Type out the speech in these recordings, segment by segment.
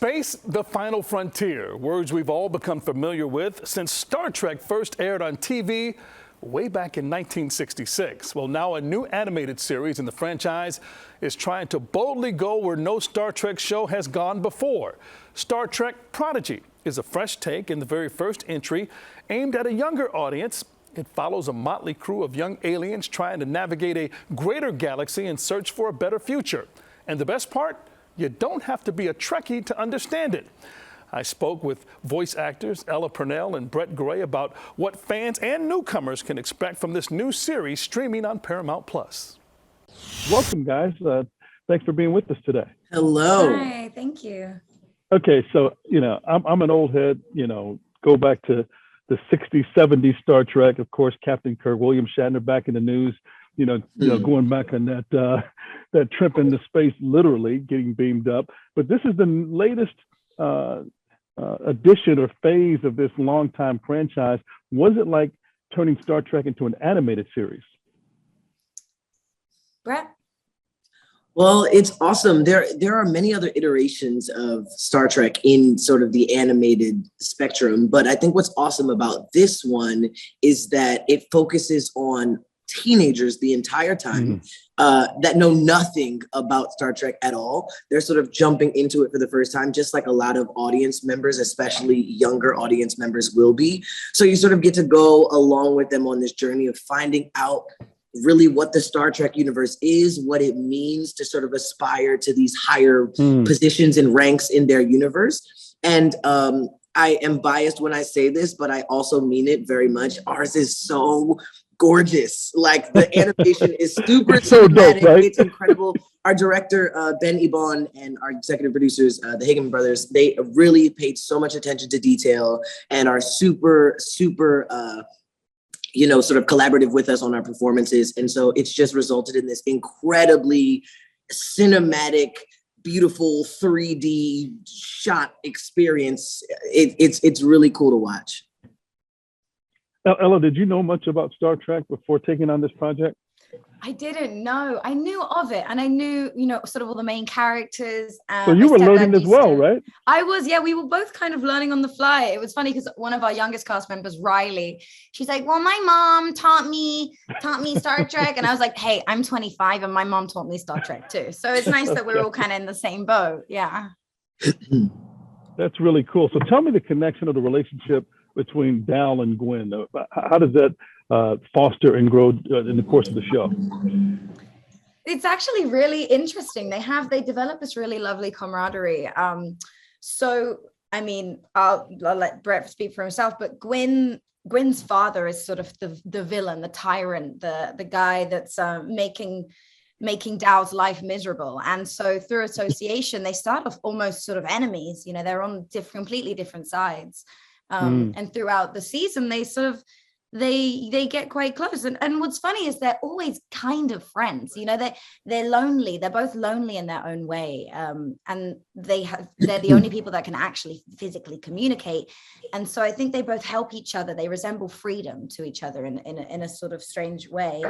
Space, the final frontier, words we've all become familiar with since Star Trek first aired on TV way back in 1966. Well, now a new animated series in the franchise is trying to boldly go where no Star Trek show has gone before. Star Trek Prodigy is a fresh take in the very first entry aimed at a younger audience. It follows a motley crew of young aliens trying to navigate a greater galaxy in search for a better future. And the best part? You don't have to be a Trekkie to understand it. I spoke with voice actors Ella Purnell and Brett Gray about what fans and newcomers can expect from this new series streaming on Paramount+. Welcome, guys. Thanks for being with us today. Hello. Hi, thank you. Okay, so, I'm an old head, go back to the 60s, 70s Star Trek. Of course, Captain Kirk, William Shatner back in the news, going back on that trip into space, literally getting beamed up. But this is the latest edition or phase of this longtime franchise. Was it like turning Star Trek into an animated series? Brett? Well, it's awesome. There are many other iterations of Star Trek in sort of the animated spectrum, but I think what's awesome about this one is that it focuses on teenagers the entire time that know nothing about Star Trek at all. They're sort of jumping into it for the first time, just like a lot of audience members, especially younger audience members, will be. So you sort of get to go along with them on this journey of finding out really what the Star Trek universe is, what it means to sort of aspire to these higher positions and ranks in their universe. And I am biased when I say this, but I also mean it very much. Ours is so gorgeous. Like, the animation is super so cinematic. Dope, right? It's incredible. Our director, Ben Ebon, and our executive producers, the Hagen brothers, they really paid so much attention to detail and are super sort of collaborative with us on our performances. And so it's just resulted in this incredibly cinematic, beautiful 3D shot experience. It's really cool to watch. Ella, did you know much about Star Trek before taking on this project? I didn't know. I knew of it, and I knew, sort of all the main characters. So you were learning as well, right? I was, yeah. We were both kind of learning on the fly. It was funny because one of our youngest cast members, Riley, she's like, "Well, my mom taught me Star Trek," and I was like, "Hey, I'm 25, and my mom taught me Star Trek too." So it's nice that we're all kind of in the same boat. Yeah. That's really cool. So tell me the connection of the relationship between Dal and Gwen. How does that foster and grow in the course of the show? It's actually really interesting. They develop this really lovely camaraderie. So I mean, I'll let Brett speak for himself, but Gwen's father is sort of the villain, the tyrant, the guy that's making Dow's life miserable. And so through association, they start off almost sort of enemies. They're on completely different sides. And throughout the season, they sort of they get quite close. And what's funny is they're always kind of friends. They're lonely. They're both lonely in their own way. And they're the only people that can actually physically communicate. And so I think they both help each other. They resemble freedom to each other in a sort of strange way.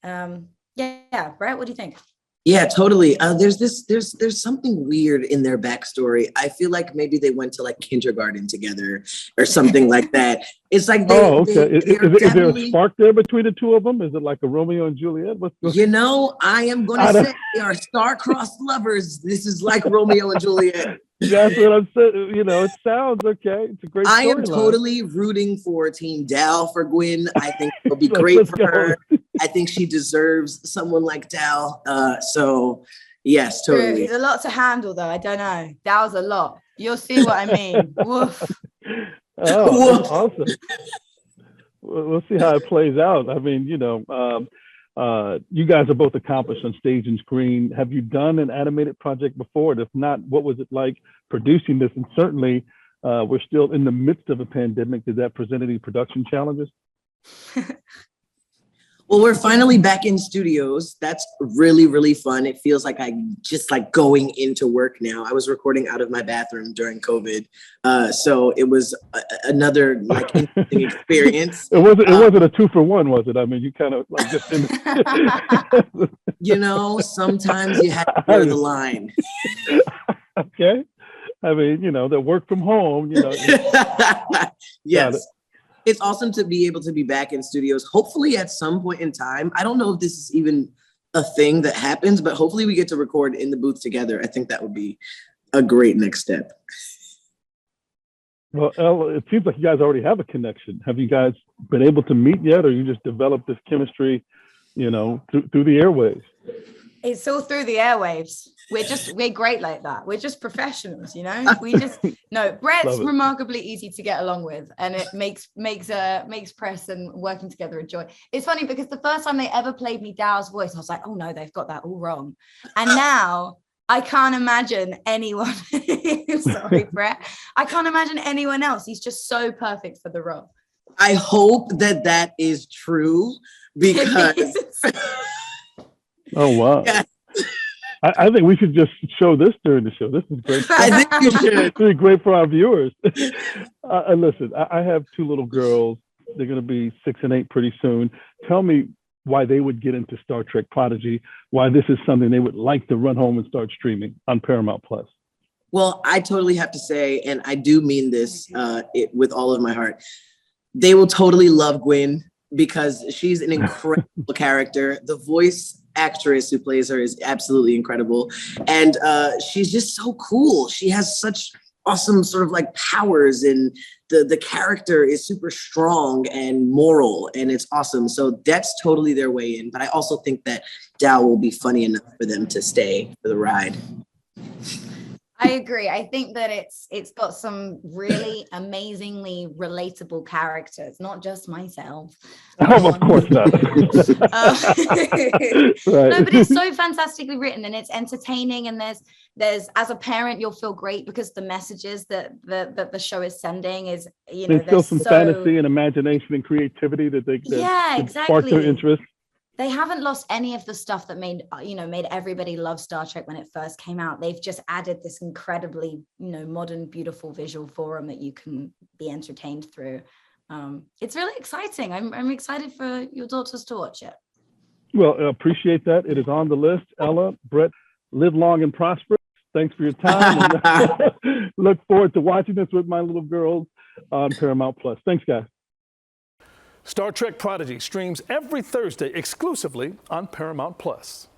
Yeah, Brett, what do you think? Yeah, totally. There's something weird in their backstory. I feel like maybe they went to like kindergarten together or something like that. It's like is there a spark there between the two of them? Is it like a Romeo and Juliet? I am going to say they are star-crossed lovers. This is like Romeo and Juliet. That's what I'm saying. It sounds okay. It's a great story. I am totally rooting for Team Dal for Gwen. I think it'll be great for her. I think she deserves someone like Dal. So yes, totally. He's a lot to handle, though. I don't know. Dal's a lot. You'll see what I mean. Woof. Oh, that's awesome. We'll see how it plays out. I mean, you guys are both accomplished on stage and screen. Have you done an animated project before? And if not, what was it like producing this? And certainly, we're still in the midst of a pandemic. Did that present any production challenges? Well, we're finally back in studios. That's really, really fun. It feels like I just like going into work now. I was recording out of my bathroom during COVID. So it was another like interesting experience. It wasn't a 2-for-1, was it? I mean, you kind of like just sometimes you have to blur the line. Okay. I mean, they work from home, Got Yes. it. It's awesome to be able to be back in studios, hopefully at some point in time. I don't know if this is even a thing that happens, but hopefully we get to record in the booth together. I think that would be a great next step. Well, Elle, it seems like you guys already have a connection. Have you guys been able to meet yet, or you just developed this chemistry, through the airwaves? It's all through the airwaves. We're great like that. We're just professionals, no, Brett's remarkably easy to get along with, and it makes press and working together a joy. It's funny because the first time they ever played me Dow's voice, I was like, oh no, they've got that all wrong. And now I can't imagine anyone. Sorry, Brett. I can't imagine anyone else. He's just so perfect for the role. I hope that is true because. Oh, wow. Yeah. I think we should just show this during the show. This is great. I think you should. It's really great for our viewers. And listen, I have 2 little girls. They're going to be 6 and 8 pretty soon. Tell me why they would get into Star Trek Prodigy, why this is something they would like to run home and start streaming on Paramount Plus. Well, I totally have to say, and I do mean this with all of my heart, they will totally love Gwen because she's an incredible character. The voice actress who plays her is absolutely incredible. And she's just so cool. She has such awesome sort of like powers, and the character is super strong and moral, and it's awesome. So that's totally their way in. But I also think that Dow will be funny enough for them to stay for the ride. I agree. I think that it's got some really amazingly relatable characters, not just myself. Oh, of course not. Right. No, but it's so fantastically written, and it's entertaining, and there's as a parent you'll feel great because the messages that the show is sending is there's still some fantasy and imagination and creativity that spark their interest. They haven't lost any of the stuff that made everybody love Star Trek when it first came out. They've just added this incredibly, modern, beautiful visual forum that you can be entertained through. It's really exciting. I'm excited for your daughters to watch it. Well, I appreciate that. It is on the list. Ella, Brett, live long and prosperous. Thanks for your time. And look forward to watching this with my little girls on Paramount Plus. Thanks, guys. Star Trek Prodigy streams every Thursday exclusively on Paramount Plus.